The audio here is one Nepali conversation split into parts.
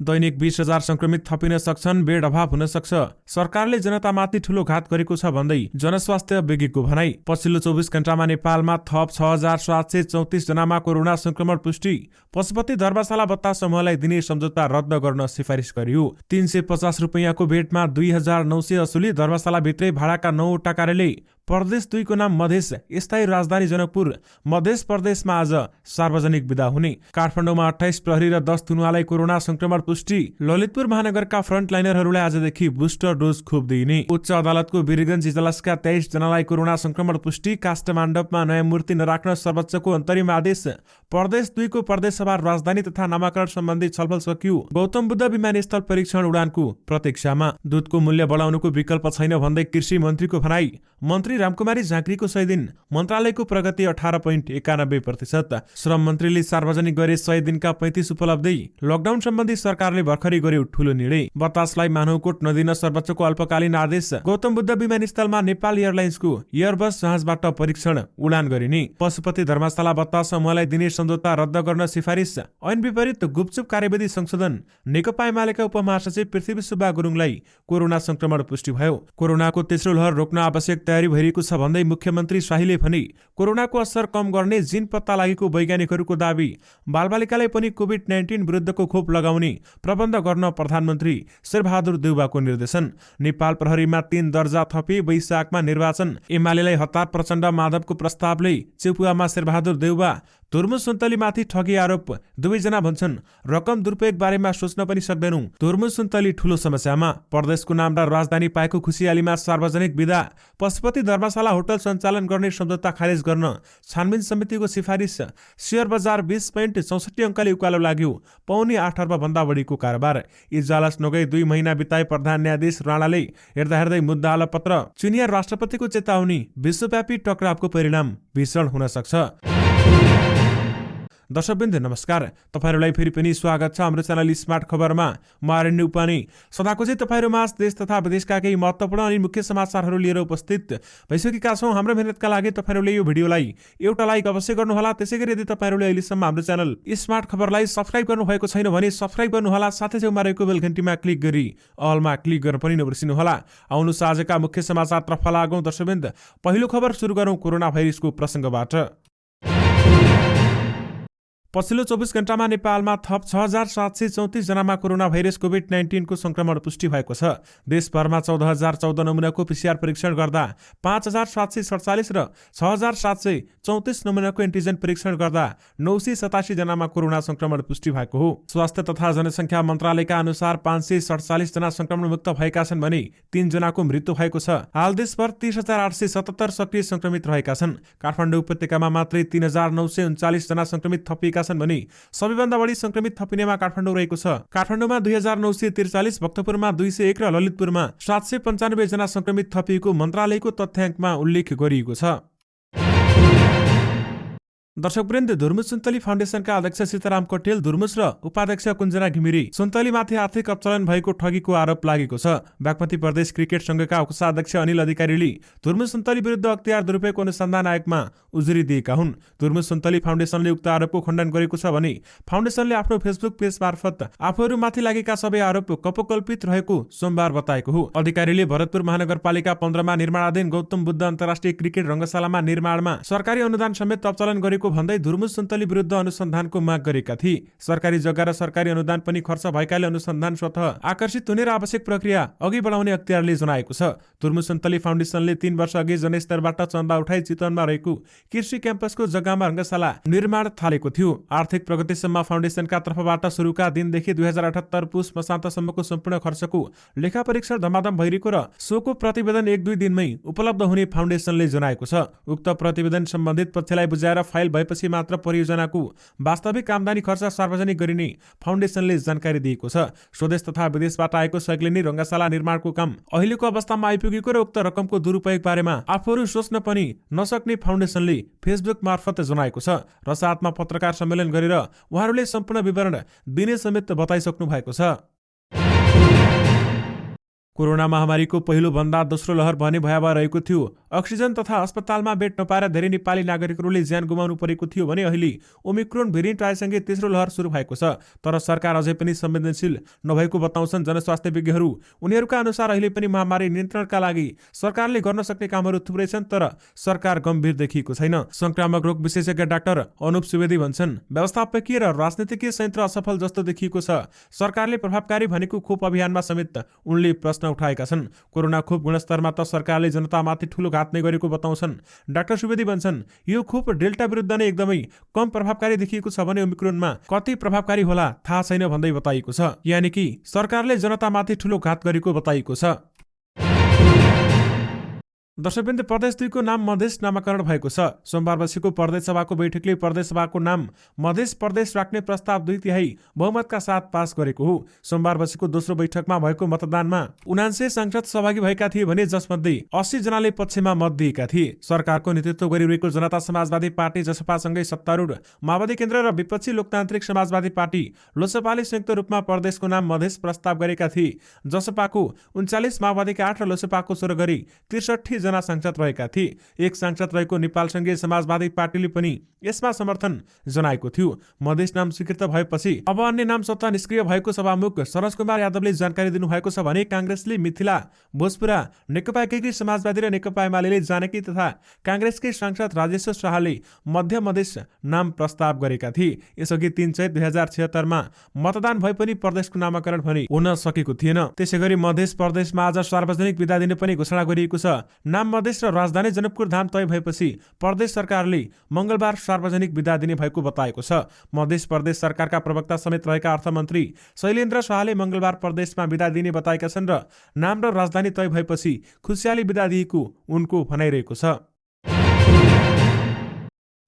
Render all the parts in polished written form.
दैनिक 20,000 संक्रमित थपिन सक्छन्, बेड अभाव हुन सक्छ। सरकारले जनतामाथि ठूलो घात गरेको छ भन्दै जनस्वास्थ्य विज्ञको भनाई। पछिल्लो 24 घण्टामा नेपालमा थप 6,734 जनामा कोरोना संक्रमण पुष्टि। पशुपति धर्मशाला बत्ता समूहलाई दिने सम्झौता रद्द गर्न सिफारिस गरियो। 350 रुपैयाँको बेडमा 2,900 असुली। धर्मशालाभित्रै भाडाका 9वटा कार्यालय। प्रदेश 2 को नाम मधेस। स्थायी राजधानी जनकपुर। मध्य प्रदेशमा आज सार्वजनिक बिदा हुने। काठमाडौँमा 28 प्रहरी र 10 थुनुवालाई कोरोना संक्रमण पुष्टि। ललितपुर महानगरका फ्रन्टलाइनरहरूलाई आजदेखि बुस्टर डोज खोप दिइने। उच्च अदालतको वीरगञ्ज इजलासका 23 जनालाई कोरोना संक्रमण पुष्टि। काष्ठमण्डपमा नयाँ मूर्ति नराख्न सर्वोच्चको अन्तरिम आदेश। प्रदेश 2 को प्रदेशसभा राजधानी तथा नामाकरण सम्बन्धी छलफल सकियो। गौतम बुद्ध विमानस्थल परीक्षण उडानको प्रतीक्षामा। दूधको मूल्य बढाउनुको विकल्प छैन भन्दै कृषि मन्त्रीको भनाई। मन्त्री रामकुमारी झाँक्रीको 100 दिन। मन्त्रालयको प्रगति 18.91%। श्रम मन्त्रीले सार्वजनिक गरे 100 दिनका 35 उपलब्धि। लकडाउन सम्बन्धी सरकारले भर्खरै गर्यो ठूलो निर्णय। बतासलाई मानवकोट नदिन सर्वोच्चको अल्पकालीन आदेश। गौतम बुद्ध विमानस्थलमा नेपाल एयरलाइन्सको एयरबस जहाजबाट परीक्षण उडान गरिने। पशुपति धर्मशाला बत्ता समूहलाई दिने सम्झौता रद्द गर्न सिफारिस। ऐन विपरीत गुपचुप कार्यविधि संशोधन। नेकपा एमालेका उपमहासचिव पृथ्वी सुब्बा गुरुङलाई कोरोना संक्रमण पुष्टि भयो। कोरोनाको तेस्रो लहर रोक्न आवश्यक तयारी भइरहेको छ भन्दै मुख्यमन्त्री शाहीले भने। कोरोनाको असर कम गर्ने जिन पत्ता लागेको वैज्ञानिकहरूको दाबी। बालबालिकालाई पनि कोभिड-19 विरुद्धको खोप लगाउने प्रबन्ध गर्न प्रधानमन्त्री शेरबहादुर देउवाको निर्देशन। नेपाल प्रहरीमा 3 दर्जा थपे। वैशाखमा निर्वाचन। एमालेलाई हतार प्रचण्ड माधवको प्रस्तावले चेपुवामा शेरबहादुर देउवा। तुर्मुस सुन्तलीमाथि ठगी आरोप। 2 जना भन्छन् रकम दुरुपयोग बारेमा सोच्न पनि सक्दैनौं। तुर्मुस सुन्तली ठूलो समस्यामा। प्रदेशको नाम र राजधानी पाएको खुसियालीमा सार्वजनिक बिदा। पशुपति धर्मशाला होटल सञ्चालन गर्ने सम्झौता खारेज गर्न छानबिन समितिको सिफारिस। शेयर बजार 20.64 अङ्कले उकालो लाग्यो। पौने 8 अर्ब भन्दा बढीको कारोबार। इजलास नगई 2 महिना बिताए प्रधान न्यायाधीश राणाले। हेर्दै मुद्दा आलोपत्र। चीनिया राष्ट्रपतिको चेतावनी। विश्वव्यापी टकरावको परिणाम भीषण हुन सक्छ। दर्शकवृन्द नमस्कार। तपाईहरुलाई फेरि पनि स्वागत छ हाम्रो च्यानल स्मार्ट खबरमा। म आरण्य उपानी सदाको चाहिँ तपाईहरुमा देश तथा विदेशका केही महत्त्वपूर्ण अनि मुख्य समाचारहरू लिएर उपस्थित भइसकेका छौं। हाम्रो मेहनतका लागि तपाईहरुले यो भिडियोलाई एउटा लाइक अवश्य गर्नुहोला। त्यसैगरी यदि तपाईहरुले अहिलेसम्म हाम्रो च्यानल स्मार्ट खबरलाई सब्स्क्राइब गर्नुभएको छैन भने सब्स्क्राइब गर्नुहोला। साथै छेउमा रहेको बेल घण्टीमा क्लिक गरी अलमा क्लिक गर्न पनि नबिर्सिनुहोला। आउनुहोस् आजका मुख्य समाचारतर्फ लागौं। दर्शकवृन्द पहिलो खबर सुरु गरौं कोरोना भाइरसको प्रसंगबाट। पछिल्लो 24 घण्टामा नेपालमा थप 6,734 जनामा कोरोना भाइरस कोभिड-19 को संक्रमण पुष्टि भएको छ। देशभरमा 14,014 नमुनाको पीसीआर परीक्षण गर्दा 5,747 र 6,734 नमुनाको एन्टिजेन परीक्षण गर्दा 987 जनामा कोरोना संक्रमण पुष्टि भएको हो। स्वास्थ्य तथा जनसङ्ख्या मन्त्रालयका अनुसार 547 जना संक्रमण मुक्त भएका छन् भने 3 जनाको मृत्यु भएको छ। हाल देशभर 30,877 सक्रिय संक्रमित रहेका छन्। काठमाडौँ उपत्यकामा मात्रै 3,939 जना संक्रमित थपिएका छन् भने सबैभन्दा बढी संक्रमित थपिनेमा काठमाडौँ रहेको छ। काठमाडौँमा 2,943, भक्तपुरमा 201 र ललितपुरमा 795 जना संक्रमित थपिएको मन्त्रालयको तथ्याङ्कमा उल्लेख गरिएको छ। दर्शकवृन्द धुर्मुस सुन्तली फाउन्डेसनका अध्यक्ष सीताराम कटेल, धुर्मुस र उपाध्यक्ष कुञ्जना घिमिरे सुन्तलीमाथि आर्थिक अपचलन भएको ठगीको आरोप लागेको छ। बागमती प्रदेश क्रिकेट संघका कोषाध्यक्ष अनिल अधिकारीले धुर्मुस सुन्तली विरुद्ध अख्तियार दुरुपयोग अनुसन्धान आयोगमा उजुरी दिएका हुन्। धुर्मुस सुन्तली फाउन्डेसनले उक्त आरोपको खण्डन गरेको छ भने फाउन्डेसनले आफ्नो फेसबुक पेज मार्फत आफूहरूमाथि लागेका सबै आरोप कपोकल्पित रहेको सोमबार बताएको हो। अधिकारीले भरतपुर महानगरपालिका 15 मा निर्माणाधीन गौतम बुद्ध अन्तर्राष्ट्रिय क्रिकेट रङ्गशालामा निर्माणमा सरकारी अनुदान समेत अपचलन गरेको भन्दै धुर्मुस सुन्तली विरुद्ध अनुसन्धानको माग गरेका थिए। सरकारी जग्गा र सरकारी अनुदान पनि खर्च भएकाले अनुसन्धान स्वतः आकर्षित हुने र आवश्यक प्रक्रिया अघि बढाउने अख्तियारले जनाएको छ। धुर्मुस सुन्तली फाउन्डेसनले 3 वर्ष अघि जनस्तरबाट चन्दा उठाई चितवनमा रहेको कृषि क्याम्पसको जग्गामा रङ्गशाला निर्माण थालेको थियो। आर्थिक प्रगतिसम्म फाउन्डेसनका तर्फबाट सुरुका दिनदेखि 2078 पुस मसान्तसम्मको सम्पूर्ण खर्चको लेखा परीक्षण धमाधम भइरहेको र सोको प्रतिवेदन 1-2 दिनमै उपलब्ध हुने फाउन्डेसनले जनाएको छ। उक्त प्रतिवेदन सम्बन्धित पक्षलाई बुझाएर फाइल भएपछि मात्र परियोजनाको वास्तविक आम्दानी खर्च सार्वजनिक गरिने फाउन्डेसनले जानकारी दिएको छ। स्वदेश तथा विदेशबाट आएको सहयोगले नै रङ्गशाला निर्माणको काम अहिलेको अवस्थामा आइपुगेको र उक्त रकमको दुरुपयोग बारेमा आफूहरू सोच्न पनि नसक्ने फाउन्डेसनले फेसबुक मार्फत जनाएको छ। र साथमा पत्रकार सम्मेलन गरेर उहाँहरूले सम्पूर्ण विवरण दिने समेत बताइसक्नु भएको छ। कोरोना महामारीको पहिलो भन्दा दोस्रो लहर भने भयावह रहेको थियो। अक्सिजन तथा अस्पतालमा बेड नपाएर धेरै नेपाली नागरिकहरूले ज्यान गुमाउनु परेको थियो भने अहिले ओमिक्रोन भेरिएन्ट आएसँगै तेस्रो लहर सुरु भएको छ। तर सरकार अझै पनि संवेदनशील नभएको बताउँछन् जनस्वास्थ्य विज्ञहरू। उनीहरूका अनुसार अहिले पनि महामारी नियन्त्रणका लागि सरकारले गर्न सक्ने कामहरू थुप्रै छन्, तर सरकार गम्भीर देखिएको छैन। संक्रामक रोग विशेषज्ञ डाक्टर अनुप सुवेदी भन्छन्, व्यवस्थापकीय र राजनीतिकीय संयन्त्र असफल जस्तो देखिएको छ। सरकारले प्रभावकारी भनेको खोप अभियानमा समेत उनले प्रश्न उठाएका छन्। कोरोना खोप गुणस्तरमा त सरकारले जनतामाथि ठूलो घात नै गरेको बताउँछन्। डाक्टर सुवेदी भन्छन्, यो खोप डेल्टा विरुद्ध नै एकदमै कम प्रभावकारी देखिएको छ भने ओमिक्रोनमा कति प्रभावकारी होला थाहा छैन भन्दै बताइएको छ। यानि कि सरकारले जनतामाथि ठूलो घात गरेको बताइएको छ। दर्शकवृन्द, प्रदेश 2 को नाम मधेस नामाकरण भएको छ। सोमबार बसेको प्रदेश सभाको बैठकले प्रदेश सभाको नाम मधेस प्रदेश राख्ने प्रस्ताव 2/3 बहुमतका साथ पास गरेको हो। सोमबार बसेको दोस्रो बैठकमा भएको मतदानमा 79 सांसद सहभागी भएका थिए भने जसमध्ये 80 जनाले पक्षमा मत दिएका थिए। सरकारको नेतृत्व गरिरहेको जनता समाजवादी पार्टी जसपासँगै सत्तारूढ माओवादी केन्द्र र विपक्षी लोकतान्त्रिक समाजवादी पार्टी लोसपाले संयुक्त रूपमा प्रदेशको नाम मधेस प्रस्ताव गरेका थिए। जसपाको 39, माओवादीका 8 र लोसपाको 16 गरी 63 जना सांसद रहेका थिए। एक सांसद रहेको नेपाल संघीय समाजवादी पार्टीले पनि यसमा समर्थन जनाएको थियो। मधेस नाम स्वीकृत भएपछि अब अन्य नाम स्वतः निष्क्रिय भएको सभामुख सरज कुमार यादवले जानकारी दिनुभएको छ भने कांग्रेसले मिथिला, भोजपुरा, नेकपा एकीकृत समाजवादी र नेकपा एमाले जानकी तथा कांग्रेसकै सांसद राजेश्वर शाहले मध्य मधेस नाम प्रस्ताव गरेका थिए। यसअघि 3 चैत 2076 मा मतदान भए पनि प्रदेशको नामाकरण भने हुन सकेको थिएन। त्यसैगरी मधेस प्रदेशमा आज सार्वजनिक बिदा दिने पनि घोषणा गरिएको छ। नाम मधेस र राजधानी जनकपुर धाम तय भएपछि प्रदेश सरकारले मंगलबार सार्वजनिक बिदा दिने भएको बताएको छ। मधेस प्रदेश सरकारका प्रवक्ता समेत रहेका अर्थमन्त्री शैलेन्द्र शाहले मंगलबार प्रदेशमा बिदा दिने बताएका छन् र नाम र राजधानी तय भएपछि खुसियाली बिदा दिएको उनको भनाइरहेको छ।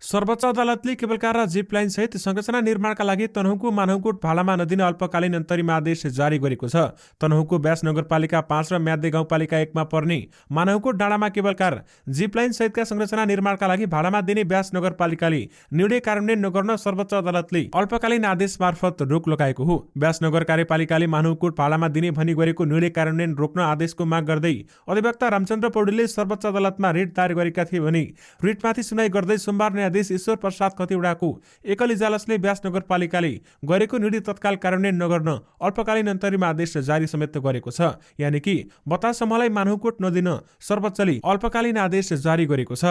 सर्वोच्च अदालतले केबलकार र जिप लाइन सहित संरचना निर्माणका लागि तनहुँको मानौकोट भालामा नदिने अल्पकालीन अन्तरिम आदेश जारी गरेको छ। तनहुँको व्यास नगरपालिका 5 र म्यादे गाउँपालिका 1 मा पर्ने मानौकोट डाँडामा केबलकार, जिप लाइन सहितका संरचना निर्माणका लागि भाडामा दिने व्यास नगरपालिकाले निर्णय कार्यान्वयन नगर्न सर्वोच्च अदालतले अल्पकालीन आदेश मार्फत रोक लगाएको हो। व्यास नगर कार्यपालिकाले मानौकोट भाडामा दिने भनी गरेको निर्णय कार्यान्वयन रोक्न आदेशको माग गर्दै अधिवक्ता रामचन्द्र पौडेलले सर्वोच्च अदालतमा रिट दायर गरेका थिए भने रिटमाथि सुनाई गर्दै सोमबार न्यायाधीश ईश्वर प्रसाद खतिवडाको एकल इजलासले व्यास नगरपालिकाले गरेको निर्णय तत्काल कार्यान्वयन नगर्न अल्पकालीन अन्तरिम आदेश जारी समेत गरेको छ। यानि कि बतास समूहलाई मानौकोट नदिन सर्वोच्चले अल्पकालीन आदेश जारी गरेको छ।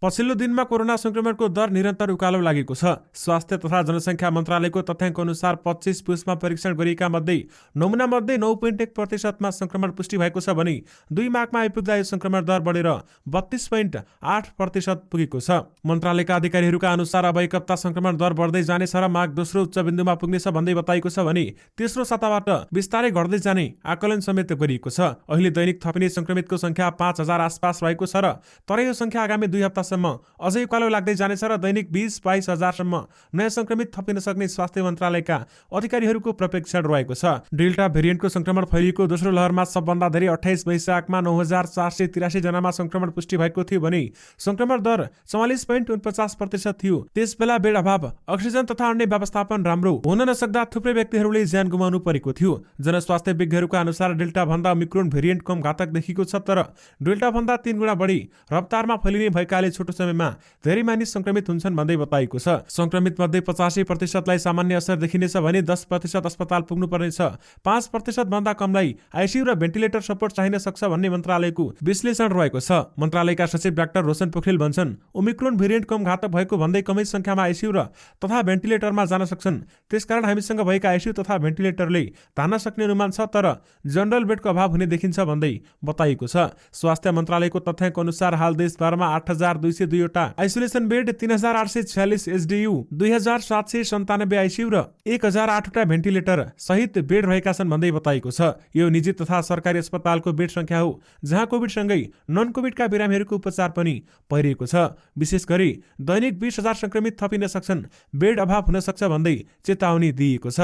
पछिल्लो दिनमा कोरोना संक्रमणको दर निरन्तर उकालो लागेको छ। स्वास्थ्य तथा जनसङ्ख्या मन्त्रालयको तथ्याङ्क अनुसार 25 पुसमा परीक्षण गरिएका मध्ये नमुना मध्ये 9.1% संक्रमण पुष्टि भएको छ भने 2 माघमा आइपुग्दा यो संक्रमण दर बढेर 32.8% पुगेको छ। मन्त्रालयका अधिकारीहरूका अनुसार अब एक हप्ता संक्रमण दर बढ्दै जानेछ र माघ दोस्रो उच्च बिन्दुमा पुग्नेछ भन्दै बताइएको छ भने तेस्रो साताबाट बिस्तारै घट्दै जाने आकलन समेत गरिएको छ। अहिले दैनिक थपिने संक्रमितको संख्या 5000 आसपास रहेको छ र तर यो संख्या आगामी 2 हप्ता अझै उकालो लाग्दै जानेछ र दैनिक 20-22 हजारसम्म नयाँ संक्रमित थपिन सक्ने स्वास्थ्य मन्त्रालयका अधिकारीहरूको प्रपेक्षण रहेको छ। डेल्टा भेरिएन्टको संक्रमण फैलिएको दोस्रो लहरमा सबभन्दा धेरै 28 वैशाखमा 9483 जनामा संक्रमण पुष्टि भएको थियो भने संक्रमण दर 44.49% थियो। त्यसबेला बेड अभाव, अक्सिजन तथा अन्य व्यवस्थापन राम्रो हुन नसक्दा थुप्रै व्यक्तिहरूले ज्यान गुमाउनु परेको थियो। जनस्वास्थ्य विज्ञहरूका अनुसार डेल्टा भन्दा ओमिक्रोन भेरिएन्ट कम घातक देखिएको छ, तर डेल्टा भन्दा 3 गुणा बढी रफ्तारमा फैलिने भएकाले छोटो समयमा धेरै मानिस संक्रमित हुन्छन् भन्दै बताइएको छ। संक्रमित मध्ये 85% लाई सामान्य असर देखिनेछ भने 10% अस्पताल पुग्नु पर्नेछ। 5% भन्दा कमलाई आइसियु र भेन्टिलेटर सपोर्ट चाहिन सक्छ भन्ने मन्त्रालयको विश्लेषण रहेको छ। मन्त्रालयका सचिव डाक्टर रोशन पोखरेल भन्छन्, ओमिक्रोन भेरिएन्ट कम घातक भएको भन्दै कमै संख्यामा आइसियु र तथा भेन्टिलेटरमा जान सक्छन्। त्यसकारण हामीसँग भएका आइसियु तथा भेन्टिलेटरले धान्न सक्ने अनुमान छ, तर जनरल बेडको अभाव हुने देखिन्छ भन्दै बताइएको छ। स्वास्थ्य मन्त्रालयको तथ्याङ्क अनुसार हाल देशभरमा 8202 वटा आइसोलेसन बेड, 3846 एसडियु, 2797 आइसियु र 1008 वटा भेन्टिलेटर सहित बेड रहेका छन् भन्दै बताइएको छ। यो निजी तथा सरकारी अस्पतालको बेड संख्या हो जहाँ कोभिडसँगै नन कोभिडका बिरामीहरूको उपचार पनि भइरहेको छ। विशेष गरी दैनिक 20,000 संक्रमित थपिन सक्छन्, बेड अभाव हुन सक्छ भन्दै चेतावनी दिइएको छ।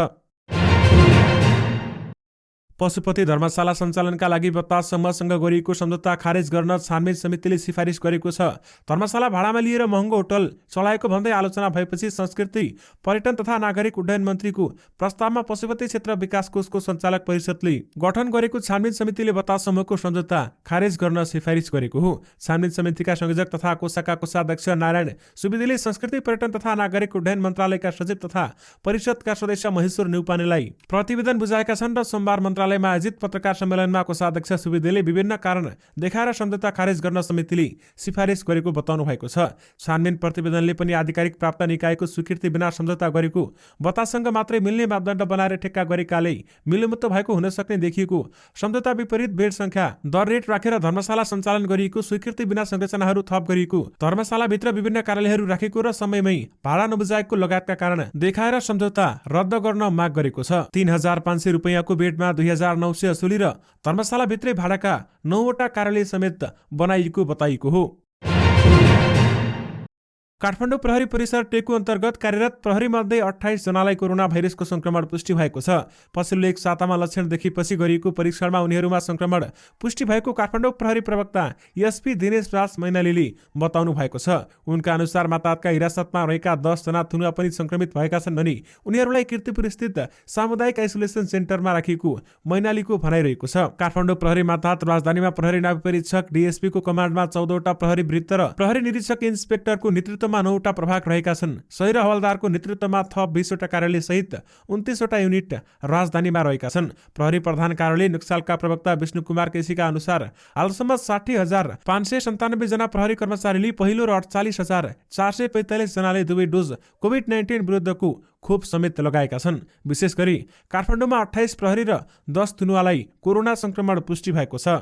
पशुपति धर्मशाला सञ्चालनका लागि बतास समूहसँग गरिएको सम्झौता खारेज गर्न छानबिन समितिले सिफारिस गरेको छ। धर्मशाला भाडामा लिएर महँगो होटल चलाएको भन्दै आलोचना भएपछि संस्कृति, पर्यटन तथा नागरिक उड्डयन मन्त्रीको प्रस्तावमा पशुपति क्षेत्र विकास कोषको सञ्चालक परिषदले गठन गरेको छानबिन समितिले बतास समूहको सम्झौता खारेज गर्न सिफारिस गरेको हो। छानबिन समितिका संयोजक तथा कोषाका कोषाध्यक्ष नारायण सुवेदीले संस्कृति, पर्यटन तथा नागरिक उड्डयन मन्त्रालयका सचिव तथा परिषदका सदस्य महेश्वर न्यौपानेलाई प्रतिवेदन बुझाएका छन् र सोमबार मन्त्रालयमा आयोजित पत्रकार सम्मेलनमा कोषाध्यक्ष सुवेदीले विभिन्न कारण देखाएर सम्झौता खारेज गर्न समितिले सिफारिस गरेको बताउनु भएको छ। छानबिन प्रतिवेदनले पनि आधिकारिक प्राप्त निकायको स्वीकृति बिना सम्झौता गरेको, बताससँग मात्रै मिल्ने मापदण्ड बनाएर ठेक्का गरेकाले मिलोमुत्तो भएको हुन सक्ने देखिएको, सम्झौता विपरीत बेड संख्या दर रेट राखेर धर्मशाला सञ्चालन गरिएको, स्वीकृति बिना संरचनाहरू थप गरिएको, धर्मशालाभित्र विभिन्न कार्यालयहरू राखेको र समयमै भाडा नबुझाएको लगायतका कारण देखाएर सम्झौता रद्द गर्न माग गरेको छ। 3,500 रुपैयाँको बेडमा 2,900 असुली र धर्मशालाभित्रै भाडाका 9वटा कार्यालय समेत बनाइएको बताइएको हो। काठमाडौँ प्रहरी परिसर टेकु अन्तर्गत कार्यरत प्रहरी मध्ये 28 जनालाई कोरोना भाइरसको संक्रमण पुष्टि भएको छ। पछिल्लो एक सातामा लक्षण देखिएपछि गरिएको परीक्षणमा उनीहरूमा संक्रमण पुष्टि भएको काठमाडौँ प्रहरी प्रवक्ता एसपी दिनेश राज मैनालीले बताउनु भएको छ। उनका अनुसार माताहतका हिरासतमा रहेका 10 जना थुनुवा पनि संक्रमित भएका छन् भने उनीहरूलाई कीर्तिपुर स्थित सामुदायिक आइसोलेसन सेन्टरमा राखिएको मैनालीको भनाइरहेको छ। काठमाडौँ प्रहरी माताहत राजधानीमा प्रहरी नायब डीएसपीको कमान्डमा 14वटा प्रहरी वृत्त र प्रहरी निरीक्षक इन्सपेक्टरको नेतृत्व 9वटा प्रभाग रहेका छन्। सही र हवलदारको नेतृत्वमा थप 20वटा कार्यालय सहित 29वटा युनिट राजधानीमा रहेका छन्। प्रहरी प्रधान कार्यालय नक्सालका प्रवक्ता विष्णु कुमार केसीका अनुसार हालसम्म 60,597 जना प्रहरी कर्मचारीले पहिलो र 48,445 जनाले दुवै डोज कोभिड-19 विरुद्धको खोप समेत लगाएका छन्। विशेष गरी काठमाडौँमा 28 प्रहरी र 10 थुनुवालाई कोरोना संक्रमण पुष्टि भएको छ।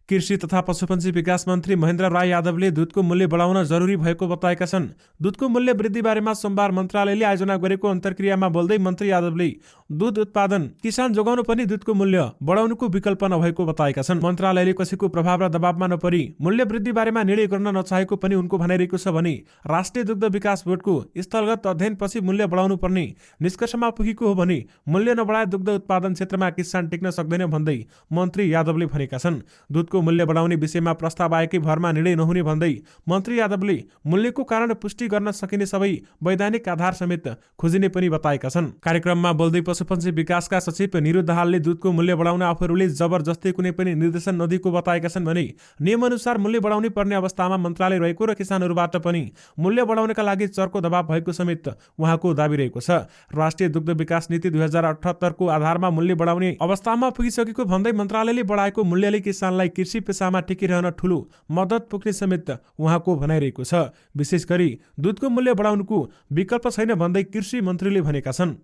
कृषि तथा पशुपन्छी विकास मन्त्री महेन्द्र राय यादवले दूधको मूल्य बढाउन जरुरी भएको बताएका छन्। दूधको मूल्य वृद्धि बारेमा सोमबार मन्त्रालयले आयोजना गरेको अन्तर्क्रियामा बोल्दै मन्त्री यादवले दूध उत्पादन किसान जोगाउनु पनि दूधको मूल्य बढाउनुको विकल्प नभएको बताएका छन्। मन्त्रालयले कसैको प्रभाव र दबावमा नपरी मूल्य वृद्धि बारेमा निर्णय गर्न नचाहेको पनि उनको भनाइरहेको छ भने राष्ट्रिय दुग्ध विकास बोर्डको स्थलगत अध्ययनपछि मूल्य बढाउनु पर्ने निष्कर्षमा पुगेको हो भने मूल्य नबढाए दुग्ध उत्पादन क्षेत्रमा किसान टिक्न सक्दैन भन्दै मन्त्री यादवले भनेका छन्। दूधको मूल्य बढाउने विषयमा प्रस्ताव आएकै भरमा निर्णय नहुने भन्दै मन्त्री यादवले मूल्यको कारण पुष्टि गर्न सकिने सबै वैधानिक आधार समेत खोजिने पनि बताएका छन्। कार्यक्रममा बोल्दै पशुपन्छी विकासका सचिव निरु दाहालले दूधको मूल्य बढाउन आफूहरूले जबरजस्ती कुनै पनि निर्देशन नदिएको बताएका छन् भने नियमअनुसार मूल्य बढाउनै पर्ने अवस्थामा मन्त्रालय रहेको र किसानहरूबाट पनि मूल्य बढाउनका लागि चर्को दबाव भएको समेत उहाँको दाबी रहेको छ। राष्ट्रिय दुग्ध विकास नीति 2078 को आधारमा मूल्य बढाउने अवस्थामा पुगिसकेको भन्दै मन्त्रालयले बढाएको मूल्यले किसानलाई कृषि पेसामा टिकिरहन ठूलो मद्दत पुग्ने समेत उहाँको भनाइरहेको छ। विशेष गरी दूधको मूल्य बढाउनुको विकल्प छैन भन्दै कृषि मन्त्रीले भनेका छन्।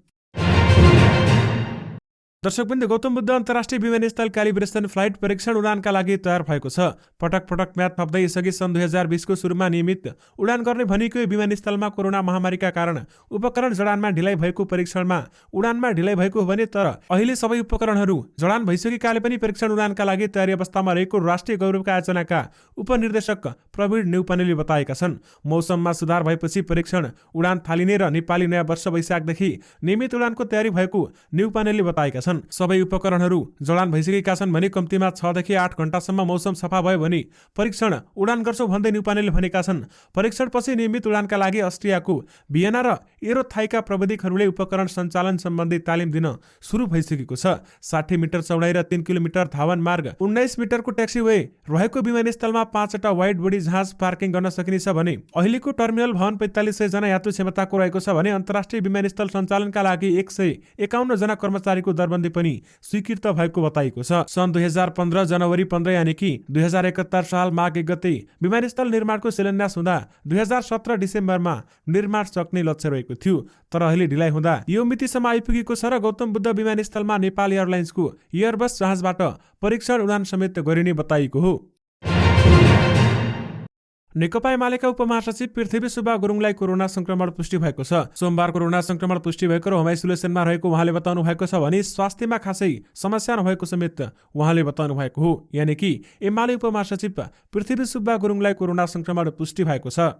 दर्शकवृन्द, गौतम बुद्ध अन्तर्राष्ट्रिय विमानस्थल क्यालिब्रेसन फ्लाइट परीक्षण उडानका लागि तयार भएको छ। पटक पटक म्याद थप्दै यसअघि सन् 2020 को सुरुमा नियमित उडान गर्ने भनिएको विमानस्थलमा कोरोना महामारीका कारण उपकरण जडानमा ढिलाइ भएको परीक्षणमा उडानमा ढिलाइ भएको हो भने तर अहिले सबै उपकरणहरू जडान भइसकेकाले पनि परीक्षण उडानका लागि तयारी अवस्थामा रहेको राष्ट्रिय गौरवका आयोजनाका उपनिर्देशक प्रवीण न्यौपानेले बताएका छन्। मौसममा सुधार भएपछि परीक्षण उडान थालिने र नेपाली नयाँ वर्ष वैशाखदेखि नियमित उडानको तयारी भएको न्यौपानेले बताएका छन्। सबै उपकरणहरू जडान भइसकेका छन् भने कम्तीमा 6 देखि 8 घण्टासम्म मौसम सफा भयो भने परीक्षण उडान गर्छौं भन्दै न्यौपानेले भनेका छन्। परीक्षणपछि नियमित उडानका लागि अस्ट्रियाको भियना र एरोथाईका प्रविधिकहरूले उपकरण सञ्चालन सम्बन्धी तालिम दिन सुरु भइसकेको छ। 60 मिटर चौडाइ र 3 किलोमिटर धावन मार्ग, 19 मिटरको ट्याक्सीवे रहेको विमानस्थलमा 5वटा वाइड बडी जहाज पार्किङ गर्न सकिनेछ भने अहिलेको टर्मिनल भवन 4500 जना यात्रु क्षमताको रहेको छ भने अन्तर्राष्ट्रिय विमानस्थल सञ्चालनका लागि 151 जना कर्मचारीको दरबन्दी पनि स्वीकृत भएको बताइएको छ। सन् 2015 जनवरी 15 यानि कि 2071 साल माघ 1 गते विमानस्थल निर्माणको शिलान्यास हुँदा 2017 डिसेम्बरमा निर्माण सक्ने लक्ष्य रहेको थियो, तर अहिले ढिलाइ हुँदा यो मितिसम्म आइपुगेको छ र गौतम बुद्ध विमानस्थलमा नेपाल एयरलाइन्सको एयरबस जहाजबाट परीक्षण उडान समेत गरिने बताइएको हो। नेकपा एमालेका उपमहासचिव पृथ्वी सुब्बा गुरुङलाई कोरोना संक्रमण पुष्टि भएको छ। सोमबार कोरोना संक्रमण पुष्टि भएको र होम आइसोलेसनमा रहेको उहाँले बताउनु भएको छ भने स्वास्थ्यमा खासै समस्या नभएको समेत उहाँले बताउनु भएको हो। यानि कि एमाले उपमहासचिव पृथ्वी सुब्बा गुरुङलाई कोरोना संक्रमण पुष्टि भएको छ।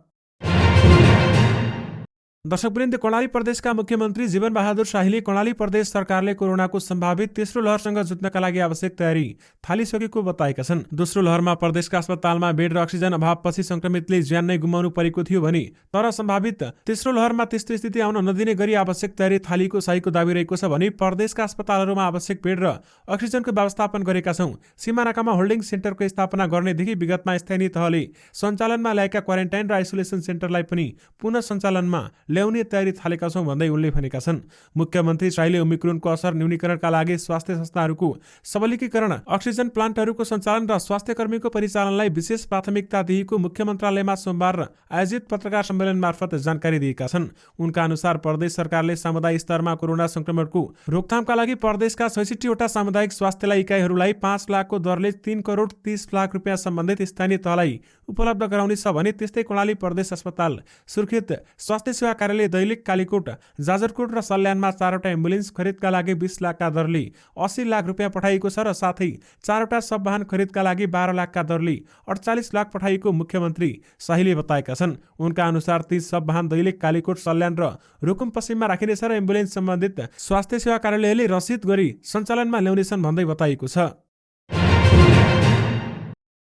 दर्शकवृन्द, कर्णाली प्रदेशका मुख्यमन्त्री जीवन बहादुर शाहीले कर्णाली प्रदेश सरकारले कोरोनाको सम्भावित तेस्रो लहरसँग जुझ्नका लागि आवश्यक तयारी थालिसकेको बताएका छन्। दोस्रो लहरमा प्रदेशका अस्पतालमा बेड र अक्सिजन अभावपछि संक्रमितले ज्यान नै गुमाउनु परेको थियो भने तर सम्भावित तेस्रो लहरमा त्यस्तो स्थिति आउन नदिने गरी आवश्यक तयारी थालिएको शाहीको दाबी रहेको छ भने प्रदेशका अस्पतालहरूमा आवश्यक बेड र अक्सिजनको व्यवस्थापन गरेका छौं। सीमानाकामा होल्डिङ सेन्टरको स्थापना गर्नेदेखि विगतमा स्थानीय तहले सञ्चालनमा ल्याएका क्वारेन्टाइन र आइसोलेसन सेन्टरलाई पनि पुनः सञ्चालनमा ल्याउने तयारी थालेका छौं भन्दै उनले भनेका छन्। मुख्यमन्त्री शाहीले ओमिक्रोनको असर न्यूनीकरणका लागि स्वास्थ्य संस्थाहरूको सबलीकरण, अक्सिजन प्लान्टहरूको सञ्चालन र स्वास्थ्य कर्मीको परिचालनलाई विशेष प्राथमिकता दिएको मुख्य मन्त्रालयमा सोमबार आयोजित पत्रकार सम्मेलन मार्फत जानकारी दिएका छन्। उनका अनुसार प्रदेश सरकारले सामुदायिक स्तरमा कोरोना संक्रमणको रोकथामका लागि प्रदेशका 66 वटा सामुदायिक स्वास्थ्य इकाइहरूलाई 5 लाखको दरले 3 करोड 30 लाख रुपियाँ सम्बन्धित स्थानीय तहलाई उपलब्ध गराउने छ भने त्यस्तै कर्णाली प्रदेश अस्पताल, सुर्खेत स्वास्थ्य सेवा कार्यालय, दैलेख, कालीकोट, जाजरकोट र सल्यानमा 4 वटा एम्बुलेन्स खरिदका लागि 20 लाखका दरले 80 लाख रुपियाँ पठाइएको छ र साथै 4 वटा सब वाहन खरिदका लागि 12 लाखका दरले 48 लाख पठाइएको मुख्यमन्त्री शाहीले बताएका छन्। उनका अनुसार ती सब वाहन दैलेख, कालीकोट, सल्यान र रुकुम पश्चिममा राखिनेछ र एम्बुलेन्स सम्बन्धित स्वास्थ्य सेवा कार्यालयले रसिद गरी सञ्चालनमा ल्याउनेछन् भन्दै बताइएको छ।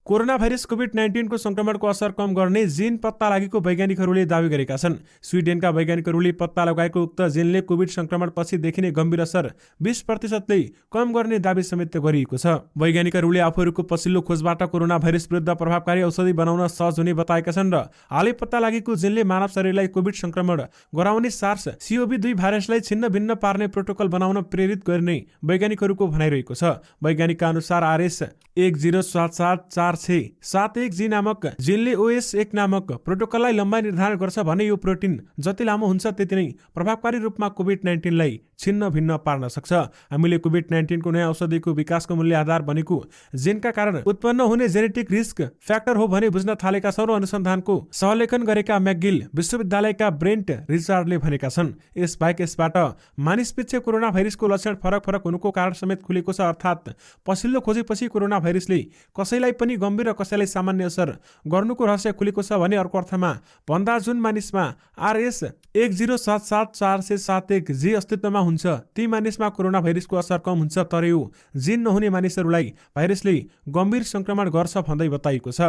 कोरोना भाइरस कोभिड-19 को संक्रमणको असर कम गर्ने जिन पत्ता लागेको वैज्ञानिकहरूले दावी गरेका छन्। स्विडेनका वैज्ञानिकहरूले पत्ता लगाएको उक्त जिनले कोभिड संक्रमण पछि देखिने गम्भीर असर 20% कम गर्ने दावी समेत गरिएको छ। वैज्ञानिकहरूले आफूहरूको पछिल्लो खोजबाट कोरोना भाइरस विरुद्ध प्रभावकारी औषधि बनाउन सहज हुने बताएका छन् र हालै पत्ता लागेको जिनले मानव शरीरलाई कोभिड संक्रमण गराउने SARS-CoV-2 भाइरसलाई छिन्न भिन्न पार्ने प्रोटोकल बनाउन प्रेरित गर्ने वैज्ञानिकहरूको भनाइरहेको छ। वैज्ञानिकका अनुसार RS10774671G नामक जिनले OS1 नामक प्रोटोकललाई लम्बाइ निर्धारण गर्छ भने यो प्रोटिन जति लामो हुन्छ त्यति नै प्रभावकारी रूपमा कोभिड-19 लाई छिन्न भिन्न पार्न सक्छ। हामीले कोभिड-19 को नयाँ औषधिको विकासको मूल्य आधार बनेको जिनका कारण उत्पन्न हुने जेनेटिक रिस्क फ्याक्टर हो भने बुझ्न थालेका छौं र अनुसन्धानको सहलेखन गरेका म्याकगिल विश्वविद्यालयका ब्रेन्ट रिचार्डले भनेका छन्। यसबाहेक यसबाट मानिसपिच्छे कोरोना भाइरसको लक्षण फरक हुनुको कारण समेत खुलेको छ। अर्थात् पछिल्लो खोजेपछि कोरोना भाइरसले कसैलाई पनि गम्भीर र कसैलाई सामान्य असर गर्नुको रहस्य खुलेको छ भने अर्को अर्थमा भन्दा जुन मानिसमा RS10774671G अस्तित्वमा हुन्छ ती मानिसमा कोरोना भाइरसको असर कम हुन्छ, तर यो जिन नहुने मानिसहरूलाई भाइरसले गम्भीर संक्रमण गर्छ भन्दै बताइएको छ।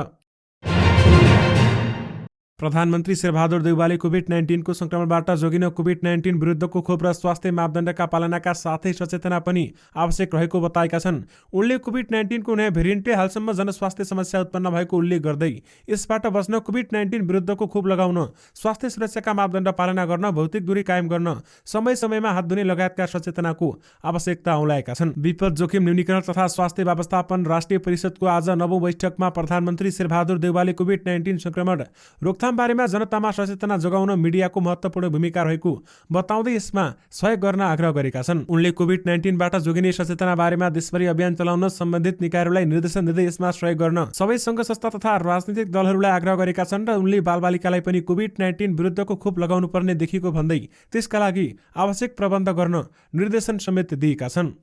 प्रधानमन्त्री शेरबहादुर देउवाले कोभिड-19 को संक्रमणबाट जोगिन कोभिड-19 विरुद्धको खोप र स्वास्थ्य मापदण्डका पालनाका साथै सचेतना पनि आवश्यक रहेको बताएका छन्। उनले कोभिड-19 को नयाँ भेरिएन्टले हालसम्म जनस्वास्थ्य समस्या उत्पन्न भएको उल्लेख गर्दै यसबाट बच्न कोभिड-19 विरुद्धको खोप लगाउन, स्वास्थ्य सुरक्षाका मापदण्ड पालना गर्न, भौतिक दूरी कायम गर्न, समय समयमा हात धुने लगायतका सचेतनाको आवश्यकता औलाएका छन्। विपद जोखिम न्यूनीकरण तथा स्वास्थ्य व्यवस्थापन राष्ट्रिय परिषदको आज 9औं बैठकमा प्रधानमन्त्री शेरबहादुर देउवाले कोभिड-19 संक्रमण रोकथाम बारेमा जनतामा सचेतना जोगाउन मिडियाको महत्त्वपूर्ण भूमिका रहेको बताउँदै यसमा सहयोग गर्न आग्रह गरेका छन्। उनले कोभिड-19 बाट जोगिने सचेतना बारेमा देशभरि अभियान चलाउन सम्बन्धित निकायहरूलाई निर्देशन दिँदै यसमा सहयोग गर्न सबै संघ संस्था तथा राजनीतिक दलहरूलाई आग्रह गरेका छन् र उनले बालबालिकालाई पनि कोभिड-19 विरुद्धको खोप लगाउनु पर्ने देखिएको भन्दै त्यसका लागि आवश्यक प्रबन्ध गर्न निर्देशन समेत दिएका छन्।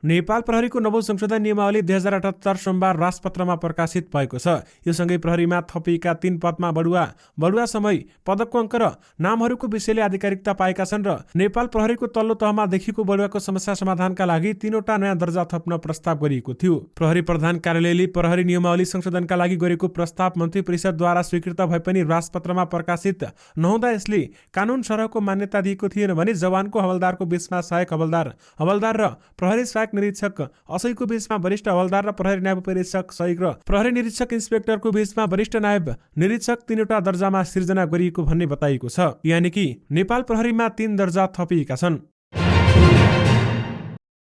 नेपाल प्रहरीको नवौं संशोधन नियमावली 2078 सोमबार राजपत्रमा प्रकाशित भएको छ। यो सँगै प्रहरीमा थपिएका 3 पदमा बढुवा समय, पदकको अङ्क र नामहरूको विषयले आधिकारिकता पाएका छन् र नेपाल प्रहरीको तल्लो तहमा देखिएको बढुवाको समस्या समाधानका लागि 3 वटा नयाँ दर्जा थप्न प्रस्ताव गरिएको थियो। प्रहरी प्रधान कार्यालयले प्रहरी नियमावली संशोधनका लागि गरेको प्रस्ताव मन्त्री परिषदद्वारा स्वीकृत भए पनि राजपत्रमा प्रकाशित नहुँदा यसले कानून सरहको मान्यता दिएको थिएन भने जवानको हवलदारको बीचमा सहायक हवलदार र प्रहरी सहायक निरीक्षक असैको बीचमा वरिष्ठ हवलदार र प्रहरी नायब परिरीक्षक सहित र प्रहरी निरीक्षक इन्सपेक्टरको बीचमा वरिष्ठ नायब निरीक्षक 3 वटा दर्जामा सिर्जना गरिएको भन्ने बताइएको छ। यानि कि नेपाल प्रहरीमा 3 दर्जा थपिएका छन्।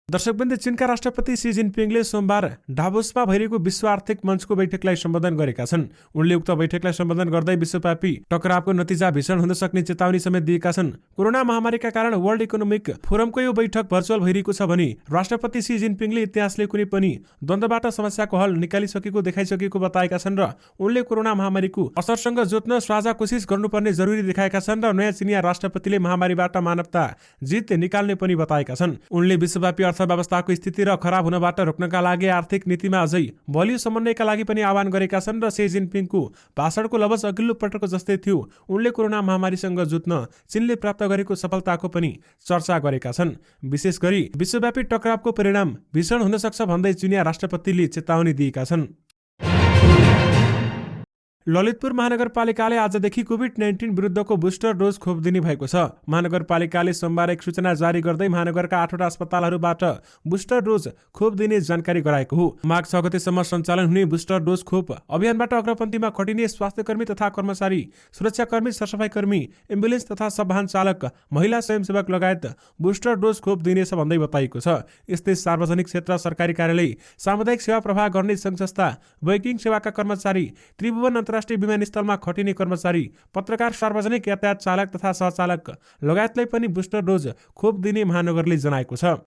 दर्शकवृन्द, चीनका राष्ट्रपति सी जिनपिङले सोमबार डाभोसमा भइरहेको विश्व आर्थिक मञ्चको बैठकलाई सम्बोधन गरेका छन्। उनले उक्त बैठकलाई सम्बोधन गर्दै विश्वव्यापी टकरावको नतिजा भीषण हुन सक्ने चेतावनी समेत दिएका छन्। कोरोना महामारीका कारण वर्ल्ड इकोनोमिक फोरमको यो बैठक भर्चुअल भइरहेको छ भने राष्ट्रपति सी जिनपिङले इतिहासले कुनै पनि द्वन्द्वबाट समस्याको हल निकालिसकेको देखाइसकेको बताएका छन् र उनले कोरोना महामारीको असरसँग जोत्न साझा कोसिस गर्नुपर्ने जरुरी देखाएका छन् र नयाँ चिनिया राष्ट्रपतिले महामारीबाट मानवता जित निकाल्ने पनि बताएका छन्। उनले विश्वव्यापी अर्थव्यवस्थाको स्थिति र खराब हुनबाट रोक्नका लागि आर्थिक नीतिमा अझै बलियो समन्वयका लागि पनि आह्वान गरेका छन् र सी जिनपिङको भाषणको लवज अघिल्लो पटकको जस्तै थियो। उनले कोरोना महामारीसँग जुझ्न चीनले प्राप्त गरेको सफलताको पनि चर्चा गरेका छन्। विशेष गरी विश्वव्यापी टकरावको परिणाम भीषण हुन सक्छ भन्दै चीनिया राष्ट्रपतिले चेतावनी दिएका छन्। ललितपुर महानगरपालिकाले आजदेखि कोभिड-19 विरुद्धको बुस्टर डोज खोप दिने भएको छ। महानगरपालिकाले सोमबार एक सूचना जारी गर्दै महानगरका 8वटा अस्पतालहरूबाट बुस्टर डोज खोप दिने जानकारी गराएको हो। माघ 6 गतेसम्म सञ्चालन हुने बुस्टर डोज खोप अभियानबाट अग्रपन्थीमा खटिने स्वास्थ्यकर्मी तथा कर्मचारी, सुरक्षाकर्मी, सरसफाइकर्मी, एम्बुलेन्स तथा सब वाहन चालक, महिला स्वयंसेवक लगायत बुस्टर डोज खोप दिनेछ भन्दै बताइएको छ। यस्तै सार्वजनिक क्षेत्र, सरकारी कार्यालय, सामुदायिक सेवा प्रवाह गर्ने सङ्घ-संस्था, बैंकिङ सेवाका कर्मचारी, त्रिभुवन राष्ट्रिय विमानस्थलमा खटिने कर्मचारी, पत्रकार, सार्वजनिक यातायात चालक तथा सहचालक लगायतलाई पनि बुस्टर डोज खोप दिने महानगरले जनाएको छ।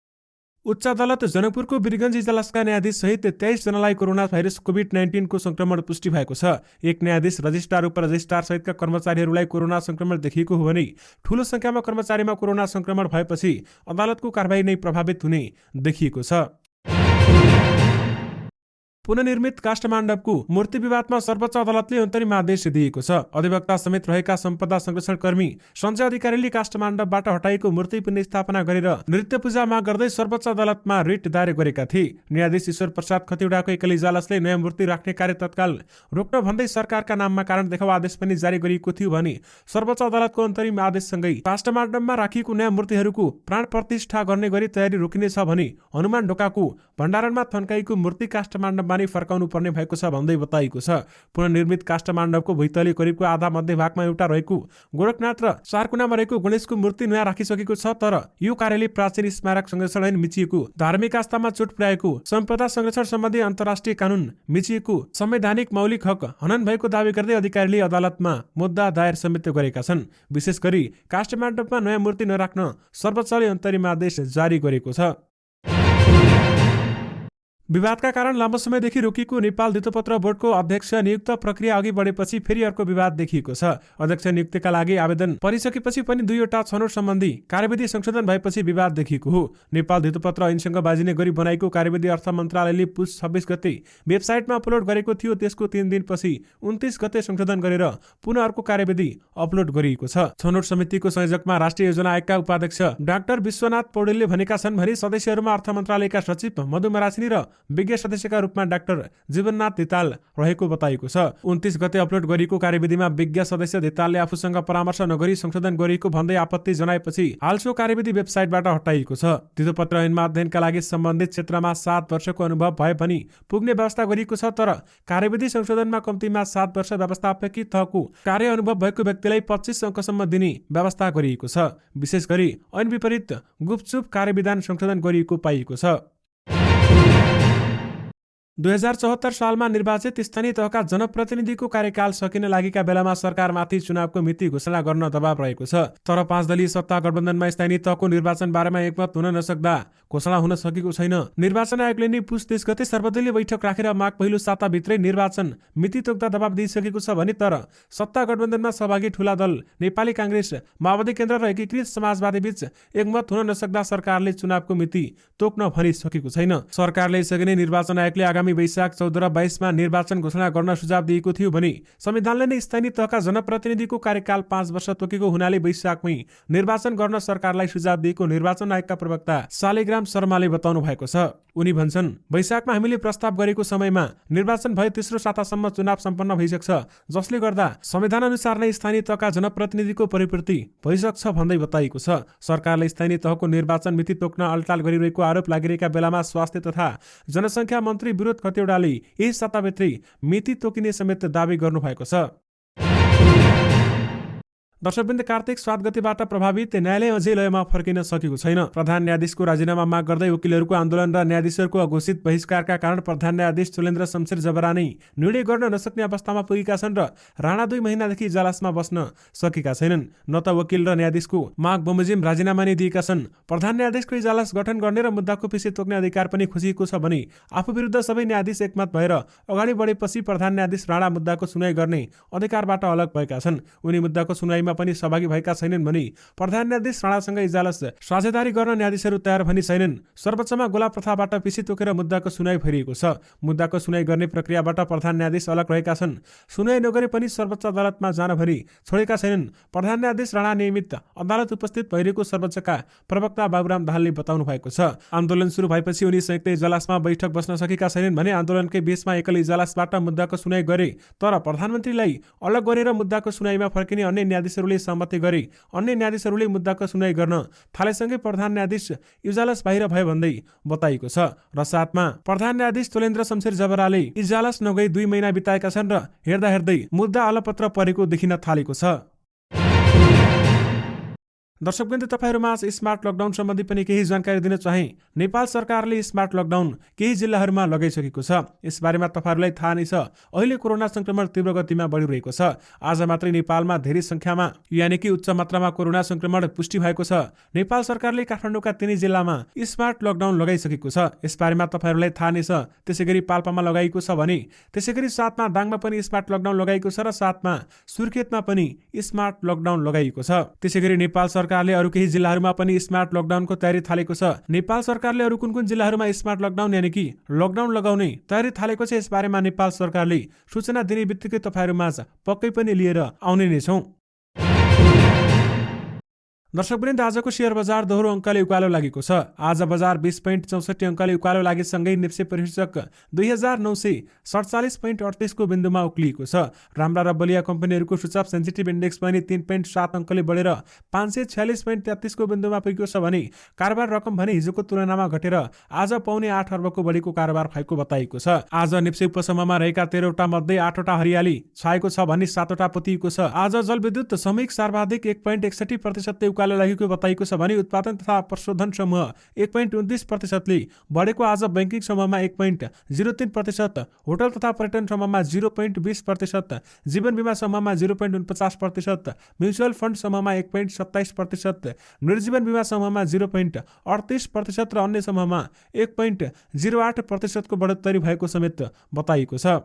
उच्च अदालत जनकपुरको वीरगञ्ज इजलासका न्यायाधीश सहित 23 जनालाई कोरोना भाइरस कोभिड-19 को संक्रमण पुष्टि भएको छ। एक न्यायाधीश, रजिस्ट्रार, उपरजिस्ट्रार सहितका कर्मचारीहरूलाई कोरोना संक्रमण देखिएको हो भने ठूलो संख्यामा कर्मचारीमा कोरोना संक्रमण भएपछि अदालतको कारबाही नै प्रभावित हुने देखिएको छ। पुनर्निर्मित काष्ठमण्डपको मूर्ति विवादमा सर्वोच्च अदालतले अन्तरिम आदेश दिएको छ। अधिवक्ता समेत रहेका सम्पदा संरक्षण कर्मी सञ्जय अधिकारीले काष्ठमण्डपबाट हटाएको मूर्ति पुनर्स्थापना गरेर नृत्य पूजा माग गर्दै सर्वोच्च अदालतमा रिट दायर गरेका थिए। न्यायाधीश ईश्वर प्रसाद खतिवडाको एकल इजलासले नयाँ मूर्ति राख्ने कार्य तत्काल रोक्न भन्दै सरकारका नाममा कारण देखाउ आदेश पनि जारी गरिएको थियो भने सर्वोच्च अदालतको अन्तरिम आदेशसँगै काष्ठमण्डपमा राखिएको नयाँ मूर्तिहरूको प्राण प्रतिष्ठा गर्ने गरी तयारी रोकिनेछ भने हनुमान ढोकाको भण्डारणमा थन्काइएको मूर्ति काष्ठमण्डपमा फर्काउनु पर्ने भएको छ भन्दै बताइएको छ। पुनर्निर्मित काष्ठमण्डपको भुइँतले करिबको आधा मध्यभागमा एउटा रहेको गोरखनाथ र चारकुनामा रहेको गणेशको मूर्ति नयाँ राखिसकेको छ। तर यो कार्यले प्राचीन स्मारक संरक्षण ऐन मिचिएको, धार्मिक आस्थामा चोट पुर्याएको, सम्पदा संरक्षण सम्बन्धी अन्तर्राष्ट्रिय कानून मिचिएको, संवैधानिक मौलिक हक हनन भएको दावी गर्दै अधिकारीले अदालतमा मुद्दा दायर समेत गरेका छन्। विशेष गरी काष्ठमण्डपमा नयाँ मूर्ति नराख्न सर्वोच्चले अन्तरिम आदेश जारी गरेको छ। विवादका कारण लामो समयदेखि रोकिएको नेपाल धितोपत्र बोर्डको अध्यक्ष नियुक्त प्रक्रिया अघि बढेपछि फेरि अर्को विवाद देखिएको छ। अध्यक्ष नियुक्तिका लागि आवेदन परिसकेपछि पनि 2वटा छनौट सम्बन्धी कार्यविधि संशोधन भएपछि विवाद देखिएको हो। नेपाल धितोपत्र ऐनसँग बाजिने गरी बनाएको कार्यविधि अर्थ मन्त्रालयले पुस 26 गते वेबसाइटमा अपलोड गरेको थियो। त्यसको 3 दिनपछि 29 गते संशोधन गरेर पुनः अर्को कार्यविधि अपलोड गरिएको छ। छनौट समितिको संयोजकमा राष्ट्रिय योजना आयोगका उपाध्यक्ष डाक्टर विश्वनाथ पौडेलले भनेका छन् भने सदस्यहरूमा अर्थ मन्त्रालयका सचिव मधु मरासिनी र विज्ञ सदस्यका रूपमा डाक्टर जीवननाथ धिताल रहेको बताइएको छ। 29 गते अपलोड गरिएको कार्यविधिमा विज्ञ सदस्य धितालले आफूसँग परामर्श नगरी संशोधन गरिएको भन्दै आपत्ति जनाएपछि हाल सो कार्यविधि वेबसाइटबाट हटाइएको छ। धितोपत्र ऐनमा अध्ययनका लागि सम्बन्धित क्षेत्रमा 7 वर्षको अनुभव भए पनि पुग्ने व्यवस्था गरिएको छ। तर कार्यविधि संशोधनमा कम्तीमा 7 वर्ष व्यवस्थापकीय तहको कार्य अनुभव भएको व्यक्तिलाई 25 अङ्कसम्म दिने व्यवस्था गरिएको छ। विशेष गरी ऐन विपरीत गुपचुप कार्यविधान संशोधन गरिएको पाइएको छ। 2074 सालमा निर्वाचित स्थानीय तहका जनप्रतिनिधिको कार्यकाल सकिन लागेका बेलामा सरकारमाथि चुनावको मिति घोषणा गर्न दबाव रहेको छ। तर 5 दलीय सत्ता गठबन्धनमा स्थानीय तहको निर्वाचन बारेमा एकमत हुन नसक्दा घोषणा हुन सकेको छैन। निर्वाचन आयोगले नै पुस 30 गते सर्वदलीय बैठक राखेर माघ पहिलो साताभित्रै निर्वाचन मिति तोक्दा दबाव दिइसकेको छ भने तर सत्ता गठबन्धनमा सहभागी ठूला दल नेपाली कांग्रेस, माओवादी केन्द्र र एकीकृत समाजवादी बीच एकमत हुन नसक्दा सरकारले चुनावको मिति तोक्न भनिसकेको छैन। सरकारले यसअघि नै निर्वाचन आयोगले आगामी वैशाख 14 र 22 मा निर्वाचन घोषणा गर्न सुझाव दिएको थियो भने संविधानले नै स्थानीय तहका जनप्रतिनिधिको कार्यकाल 5 वर्ष तोकेको हुनाले वैशाखमै निर्वाचन गर्न सरकारलाई सुझाव दिएको निर्वाचन आयोगका प्रवक्ता शालिग्राम शर्माले बताउनु भएको छ। उनी भन्छन्, वैशाखमा हामीले प्रस्ताव गरेको समयमा निर्वाचन भए तेस्रो सातासम्म चुनाव सम्पन्न भइसक्छ, जसले गर्दा संविधान अनुसार नै स्थानीय तहका जनप्रतिनिधिको परिपूर्ति भइसक्छ भन्दै बताइएको छ। सरकारले स्थानीय तहको निर्वाचन मिति तोक्न अल्टाल गरिरहेको आरोप लागिरहेका बेलामा स्वास्थ्य तथा जनसङ्ख्या मन्त्री विरोध खतिवडाले यही साताभित्रै मिति तोकिने समेत दावी गर्नु भएको छ। दर्शकवृन्द, कार्तिक 7 गतेबाट प्रभावित न्यायालय अझै लयमा फर्किन सकेको छैन। प्रधान न्यायाधीशको राजीनामा माग गर्दै वकिलहरूको आन्दोलन र न्यायाधीशहरूको अघोषित बहिष्कारका कारण प्रधान न्यायाधीश चुलेन्द्र शमशेर जबरानी निर्णय गर्न नसक्ने अवस्थामा पुगेका छन् र राणा 2 महिनादेखि इजलासमा बस्न सकेका छैनन्। न त वकिल र न्यायाधीशको माग बमोजिम राजीनामा नै दिएका छन्। प्रधान न्यायाधीशको इजलास गठन गर्ने र मुद्दाको पेशी तोक्ने अधिकार पनि खोजिएको छ भने आफू विरुद्ध सबै न्यायाधीश एकमत भएर अगाडि बढेपछि प्रधान न्यायाधीश राणा मुद्दाको सुनवाई गर्ने अधिकारबाट अलग भएका छन्। उनी मुद्दाको सुनवाईमा सुनवाईमा पनि सहभागी भएका छैनन् भनी प्रधान न्यायाधीश राणासँग इजलास साझेदारी गर्न न्यायाधीशहरू तयार भनी छैनन्। सर्वोच्चमा गोला प्रथाबाट पिसी तोकेर मुद्दाको सुनवाई भइरहेको छ। मुद्दाको सुनवाई गर्ने प्रक्रियाबाट प्रधान न्यायाधीश अलग रहेका छन्। सुनवाई नगरे पनि सर्वोच्च अदालतमा जान भनी छोडेका छैनन्। प्रधान न्यायाधीश राणा नियमित अदालत उपस्थित भइरहेको सर्वोच्चका प्रवक्ता बाबुराम दाहालले बताउनु भएको छ। आन्दोलन सुरु भएपछि उनी संयुक्त इजलासमा बैठक बस्न सकेका छैनन् भने आन्दोलनकै बीचमा एकल इजलासबाट मुद्दाको सुनवाई गरे। तर प्रधानमन्त्रीलाई अलग गरेर मुद्दाको सुनवाईमा फर्किने अन्य न्यायाधीशहरूले सहमति गरे। अन्य न्यायाधीशहरूले मुद्दाको सुनवाई गर्न थालेसँगै प्रधान न्यायाधीश इजलास बाहिर भए भन्दै बताइएको छ। र साथमा प्रधान न्यायाधीश तोलेन्द्र शमशेर जबराले इजलास नगई 2 महिना बिताएका छन् र हेर्दै मुद्दा अलपत्र परेको देखिन थालेको छ। दर्शकवृन्द, तपाईहरुमा स्मार्ट लकडाउन सम्बन्धी पनि केही जानकारी दिन चाहे। नेपाल सरकारले स्मार्ट लकडाउन केही जिल्लाहरूमा लगाइसकेको छ। यसबारेमा तपाईहरुलाई थाहा नै छ। अहिले कोरोना संक्रमण तीव्र गतिमा बढिरहेको छ। आज मात्रै नेपालमा धेरै संख्यामा यानि कि उच्च मात्रामा कोरोना संक्रमण पुष्टि भएको छ। नेपाल सरकारले काठमाडौँका 3 जिल्लामा स्मार्ट लकडाउन लगाइसकेको छ। यसबारेमा तपाईहरुलाई थाहा नै छ। त्यसैगरी पाल्पामा लगाइएको छ भने त्यसैगरी साथमा दाङमा पनि स्मार्ट लकडाउन लगाइएको छ र साथमा सुर्खेतमा पनि स्मार्ट लकडाउन लगाइएको छ। त्यसैगरी नेपाल सरकारले अरु केही जिल्लाहरूमा पनि स्मार्ट लकडाउनको तयारी थालेको छ। नेपाल सरकारले अरु कुन जिल्लाहरूमा स्मार्ट लकडाउन यानि कि लकडाउन लगाउने तयारी थालेको छ, यसबारेमा नेपाल सरकारले सूचना दिने बित्तिकै तपाईहरुमाझ पक्कै पनि लिएर आउने नै छौं। दर्शकवृन्द, आजको शेयर बजार दोहोरो अङ्कले उकालो लागेको छ। आज बजार 20.64 अङ्कले उकालो लागेसँगै निफ्टी परिसूचक 2947.38 को बिन्दुमा उक्लिएको छ। राम्रा र बलिया कम्पनीहरूको सूचक सेन्सिटिभ इन्डेक्स पनि 3.7 अङ्कले बढेर 546.33 को बिन्दुमा पुगेको छ भने कारोबार रकम भने हिजोको तुलनामा घटेर आज पाउने 8 अर्बको बढीको कारोबार भएको बताइएको छ। आज निफ्टी उपसमूहमा रहेका 13 वटा मध्ये 8 वटा हरियाली छाएको छ भने 7 वटा पोतिएको छ। आज जलविद्युत सामूहिक सर्वाधिक 1.61% उकालो लागेको बताइएको छ भने उत्पादन तथा प्रशोधन समूह 1.29% ले बढेको। आज बैंकिङ समूहमा 1.03%, होटल तथा पर्यटन समूहमा 0.20%, जीवन बीमा समूहमा 0.49%, म्युचुअल फन्ड समूहमा 1.27%, निर्जीवन बीमा समूहमा 0.38% र अन्य समूहमा 1.08% को बढोत्तरी भएको समेत बताइएको छ।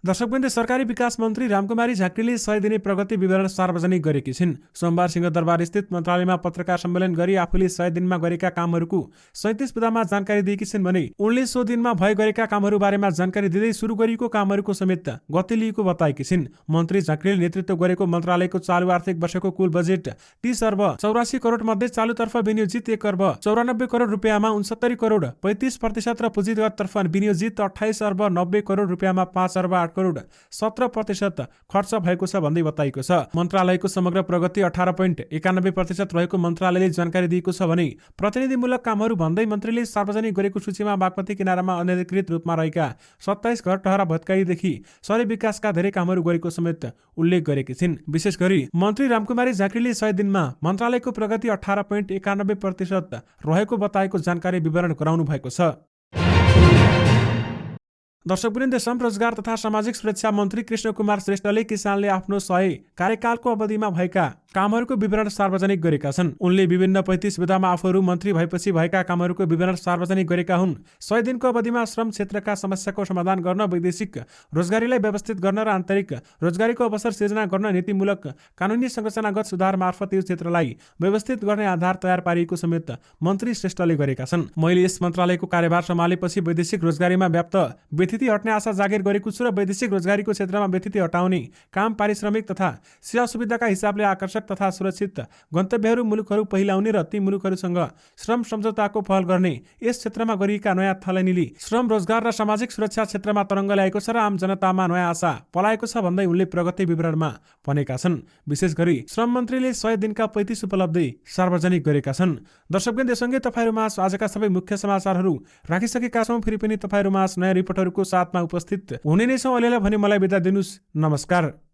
दर्शकवृन्द, सरकारी विकास मन्त्री रामकुमारी झाँक्रीले 100 दिने प्रगति विवरण सार्वजनिक गरेकी छिन्। सोमबार सिंहदरबार स्थित मन्त्रालयमा पत्रकार सम्मेलन गरी आफूले 100 दिनमा गरेका कामहरूको 37 विधामा जानकारी दिएकी छिन् भने उनले 100 दिनमा भए गरेका कामहरू बारेमा जानकारी दिँदै सुरु गरिएको कामहरूको समेत गति लिएको बताएकी छिन्। मन्त्री झाँक्रीले नेतृत्व गरेको मन्त्रालयको चालु आर्थिक वर्षको कुल बजेट 30 अर्ब 84 करोड मध्ये चालुतर्फ विनियोजित 1 अर्ब 94 करोड रुपियाँमा 69 करोड 35% र पुँजीगततर्फ विनियोजित 28 अर्ब 90 करोड रुपियाँमा 5 अर्ब 8 करोड 17% खर्च भएको छ भन्दै बताइएको छ। मन्त्रालयको समग्र प्रगति 18.91% रहेको मन्त्रालयले जानकारी दिएको छ भने प्रतिनिधिमूलक कामहरू भन्दै मन्त्रीले सार्वजनिक गरेको सूचीमा बागमती किनारामा अनधिकृत रूपमा रहेका 27 घर टहरा भत्काइदेखि शहरी विकासका धेरै कामहरू गरेको समेत उल्लेख गरेकी छिन्। विशेष गरी मन्त्री रामकुमारी झाँक्रीले 100 दिनमा मन्त्रालयको प्रगति 18.91% रहेको बताएको जानकारी विवरण गराउनु भएको छ। दर्शकवृन्द, श्रम रोजगार तथा सामाजिक सुरक्षा मन्त्री कृष्ण कुमार श्रेष्ठले किसानले आफ्नो 100 कार्यकालको अवधिमा भएका कामहरूको विवरण सार्वजनिक गरेका छन्। उनले विभिन्न 35 विधामा आफूहरू मन्त्री भएपछि भएका कामहरूको विवरण सार्वजनिक गरेका हुन्। 100 दिनको अवधिमा श्रम क्षेत्रका समस्याको समाधान गर्न, वैदेशिक रोजगारीलाई व्यवस्थित गर्न र आन्तरिक रोजगारीको अवसर सिर्जना गर्न नीतिमूलक कानुनी संरचनागत सुधार मार्फत यो क्षेत्रलाई व्यवस्थित गर्ने आधार तयार पारिएको समेत मन्त्री श्रेष्ठले गरेका छन्। मैले यस मन्त्रालयको कार्यभार सम्हालेपछि वैदेशिक रोजगारीमा व्याप्त व्यथिति हट्ने आशा जागिर गरेको छु र वैदेशिक रोजगारीको क्षेत्रमा व्यथिति हटाउने काम पारिश्रमिक तथा सेवा सुविधाका हिसाबले आकर्षक तथा सुरक्षित गन्तव्यहरू मुलुकहरू पहिलाउने र ती मुलुकहरूसँग श्रम सम्झौताको पहल गर्ने यस क्षेत्रमा गरिएका नयाँ थलनीले श्रम रोजगार र सामाजिक सुरक्षा क्षेत्रमा तरङ्ग ल्याएको छ र आम जनतामा नयाँ आशा पलाएको छ भन्दै उनले प्रगति विवरणमा भनेका छन्। विशेष गरी श्रम मन्त्रीले 100 दिनका 35 उपलब्धि सार्वजनिक गरेका छन्। दर्शकवृन्द, यससँगै तपाईहरुमा आजका सबै मुख्य समाचारहरू राखिसकेका छौं। फेरि पनि तपाईहरुमा नयाँ रिपोर्टहरूको साथमा उपस्थित हुने नै छौं। अहिलेलाई भने मलाई बिदा दिनुस्। नमस्कार।